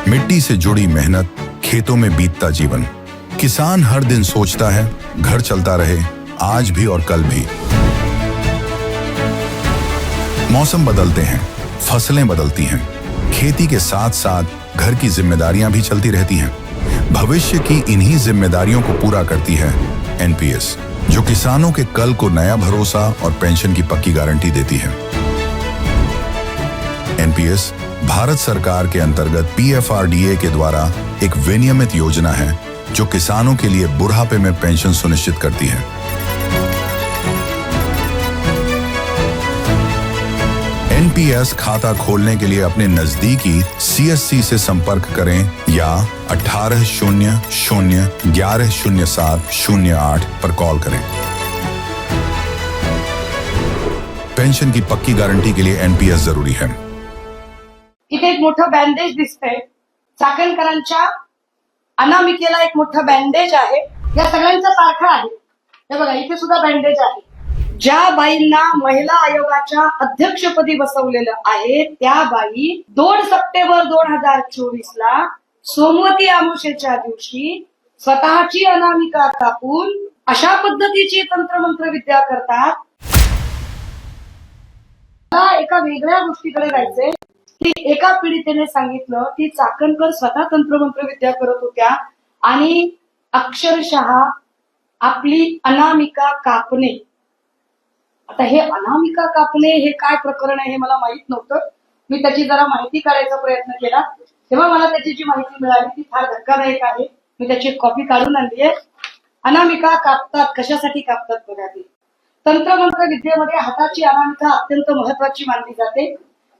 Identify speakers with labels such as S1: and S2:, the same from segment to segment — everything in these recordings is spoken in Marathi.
S1: मिट्टी से जुड़ी मेहनत, खेतों में बीतता जीवन। किसान हर दिन सोचता है घर चलता रहे, आज भी और कल भी। मौसम बदलते हैं, फसलें बदलती हैं, खेती के साथ साथ घर की जिम्मेदारियां भी चलती रहती हैं। भविष्य की इन्हीं जिम्मेदारियों को पूरा करती है एनपीएस, जो किसानों के कल को नया भरोसा और पेंशन की पक्की गारंटी देती है। एनपीएस भारत सरकार के अंतर्गत पीएफआरडीए के द्वारा एक विनियमित योजना है जो किसानों के लिए बुढ़ापे में पेंशन सुनिश्चित करती है। एनपीएस खाता खोलने के लिए अपने नजदीकी सीएससी से संपर्क करें या 1800-1107-08 पर कॉल करें। पेंशन की पक्की गारंटी के लिए एनपीएस जरूरी है।
S2: इथे एक मोठं बँडेज दिसतंय, चाकणकरांच्या अनामिकेला एक मोठं बँडेज आहे, या सगळ्यांचा सारखा आहे। हे बघा इथे सुद्धा बँडेज आहे। ज्या बाईंना महिला आयोगाच्या अध्यक्षपदी बसवलेलं आहे त्या बाई 2 सप्टेंबर 2024 ला सोमवती अमावस्येच्या दिवशी स्वतःची अनामिका कापून अशा पद्धतीची तंत्रमंत्र विद्या करतात। मला एका वेगळ्या गोष्टीकडे जायचंय की एका पीडितेने सांगितलं की चाकणकर स्वतः तंत्रमंत्र विद्या करत होत्या आणि अक्षरशः आपली अनामिका कापणे। आता हे अनामिका कापणे हे काय प्रकरण आहे हे मला माहित नव्हतं। मी त्याची जरा माहिती काढायचा प्रयत्न केला, तेव्हा मला त्याची जी माहिती मिळाली ती फार धक्कादायक आहे। मी त्याची एक कॉपी काढून आणली आहे। अनामिका कापतात, कशासाठी कापतात बघा ते। तंत्रमंत्र विद्येमध्ये हाताची अनामिका अत्यंत महत्वाची मानली जाते,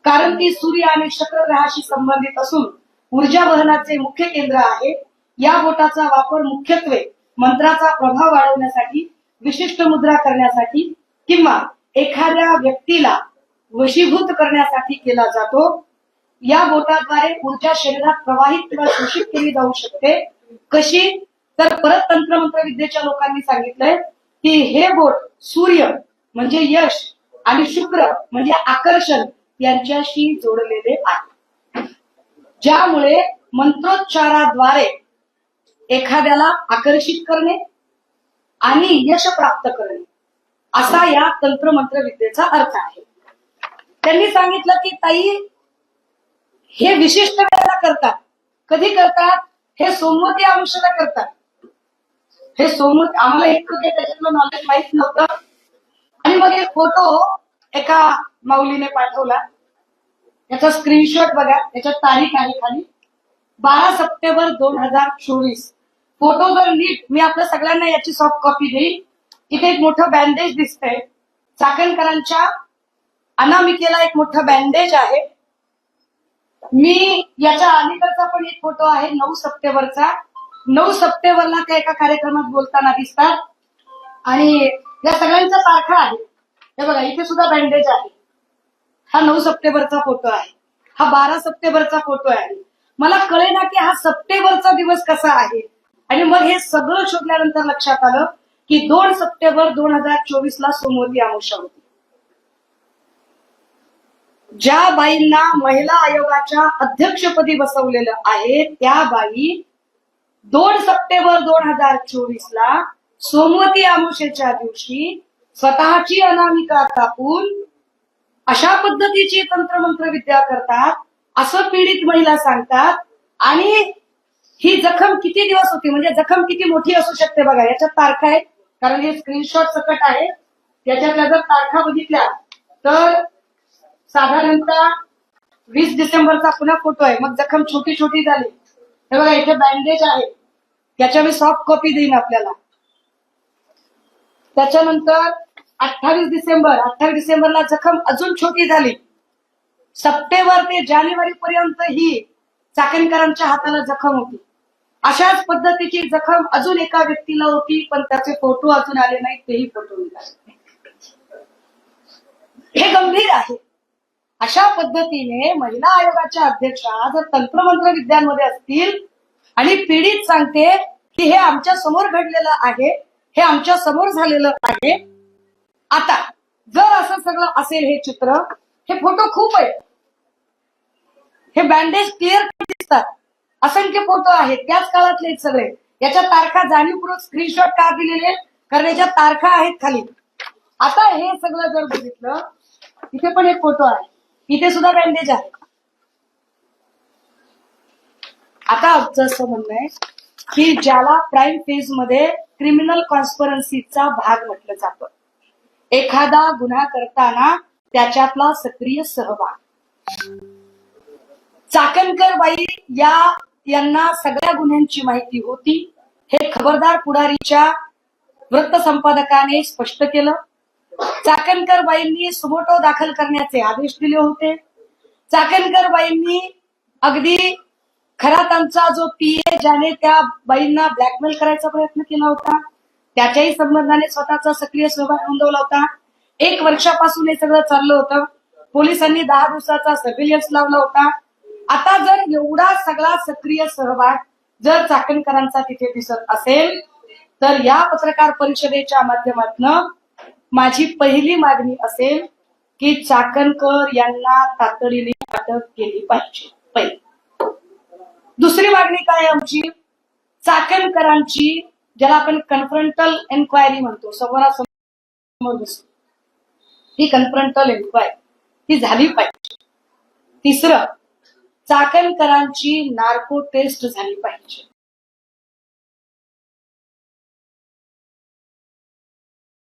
S2: कारण ती सूर्य आणि शुक्र ग्रहाशी संबंधित असून ऊर्जा वहनाचे मुख्य केंद्र आहे। या बोटाचा वापर मुख्यत्वे मंत्राचा प्रभाव वाढवण्यासाठी, विशिष्ट मुद्रा करण्यासाठी किंवा एखाद्या व्यक्तीला वशीभूत करण्यासाठी केला जातो। या बोटाद्वारे ऊर्जा शरीरात प्रवाहित किंवा शोषित केली जाऊ शकते। कशी तर परत तंत्रमंत्र विद्येच्या लोकांनी सांगितलंय की हे बोट सूर्य म्हणजे यश आणि शुक्र म्हणजे आकर्षण यांच्याशी जोडलेले आहे, ज्यामुळे मंत्रोच्चाराद्वारे एखाद्याला आकर्षित करणे आणि यश प्राप्त करणे असा या तंत्रमंत्र विद्येचा अर्थ आहे। त्यांनी सांगितलं की ताई हे विशिष्ट वेळेला करतात। कधी करतात? हे सोमवती अमावस्येला करतात। हे सोमवती आम्हाला इतकं काही त्याच्यातलं नॉलेज माहित नव्हतं। आणि मग एक फोटो एका माऊलीने पाठवला, याचा स्क्रीनशॉट बघा, याच्यात तारीख आहे खाली 12 सप्टेंबर 2024। फोटो जर नीट मी आपल्या सगळ्यांना याची सॉफ्ट कॉपी देईन। इथे एक मोठं बँडेज दिसतंय, चाकणकरांच्या अनामिकेला एक मोठं बँडेज आहे। मी याच्या अलीकडचा पण एक फोटो आहे 9 सप्टेंबरचा। 9 सप्टेंबरला त्या एका कार्यक्रमात बोलताना दिसतात आणि या सगळ्यांचा सारखा आहे। हे बघा इथे सुद्धा बँडेज आहे। हा 9 सप्टेंबरचा फोटो आहे, हा 12 सप्टेंबरचा फोटो आहे। मला कळेना की हा सप्टेंबरचा दिवस कसा आहे। आणि मग हे सगळं शोधल्यानंतर लक्षात आलं की 2 सप्टेंबर 2024 ला सोमवती अमावस्या होती। ज्या बाईंना महिला आयोगाच्या अध्यक्षपदी बसवलेलं आहे त्या बाई 2 सप्टेंबर 2024 ला सोमवती अमावस्येच्या दिवशी स्वतःची अनामिका कापून अशा पद्धतीची तंत्रमंत्र विद्या करतात असं पीडित महिला सांगतात। आणि ही जखम किती दिवस होती, म्हणजे जखम किती मोठी असू शकते बघा, याच्यात तारखा आहे, कारण हे स्क्रीनशॉट सकट आहे। त्याच्यातल्या जर तारखा बघितल्या तर साधारणतः 20 डिसेंबरचा पुन्हा फोटो आहे। मग जखम छोटी छोटी झाली। हे बघा इथे बँडेज आहे, याच्या मी सॉफ्ट कॉपी देईन आपल्याला। त्याच्यानंतर 28 डिसेंबरला जखम अजून छोटी झाली। सप्टेंबर ते जानेवारी पर्यंत ही चाकणकरांच्या हाताला जखम होती। अशाच पद्धतीची जखम अजून एका व्यक्तीला होती, पण त्याचे फोटो अजून आले नाहीत, तेही फोटो निघाले। हे गंभीर आहे। अशा पद्धतीने महिला आयोगाच्या अध्यक्षा जर तंत्रमंत्र विद्यांमध्ये असतील आणि पीडित सांगते की हे आमच्या समोर घडलेलं आहे, हे आमच्या समोर झालेलं आहे। आता जर असं सगळं असेल हे चित्र, हे फोटो खूप आहेत, हे बँडेज क्लिअर दिसतात, असंख्य फोटो आहेत त्याच काळातले आहेत सगळे. याच्या तारखा जाणीवपूर्वक स्क्रीनशॉट का दिलेले, कारण याच्या तारखा आहेत खाली. आता हे सगळं जर बघितलं, इथे पण एक फोटो आहे, इथे सुद्धा बँडेज आहे. आता आमचं असं म्हणणं आहे की ज्याला प्राईम फेज मध्ये क्रिमिनल कॉन्स्परन्सीचा भाग म्हटलं जातं, एखादा गुन्हा करताना त्याच्यातला सक्रिय सहभाग. चाकणकर बाई यांना सगळ्या गुन्ह्यांची माहिती होती, हे खबरदार पुढारीच्या वृत्तसंपादकाने स्पष्ट केलं. चाकणकर बाईंनी सुमोटो दाखल करण्याचे आदेश दिले होते. चाकणकर बाईंनी अगदी खरा त्यांचा जो पीए ज्याने त्या बाईंना ब्लॅकमेल करायचा प्रयत्न केला होता, त्याच्याही संबंधाने स्वतःचा सक्रिय सहभाग नोंदवला होता. 1 वर्षापासून हे सगळं चाललं होतं. पोलिसांनी 10 दिवसाचा सर्व्हिलन्स लावला होता. आता जर एवढा सगळा सक्रिय सहभाग जर चाकणकरांचा तिथे दिसत असेल, तर या पत्रकार परिषदेच्या माध्यमातून माझी पहिली मागणी असेल की चाकणकर यांना तातडीने अटक केली पाहिजे. पहिली. दुसरी मागणी काय आमची, चाकणकरांची ज्याला आपण कन्फ्रंटल एन्क्वायरी म्हणतो, समोरासमोर बसून ही कन्फ्रंटल एन्क्वायरी ही झाली पाहिजे. तिसरं, चाकणकरांची नार्को टेस्ट झाली पाहिजे.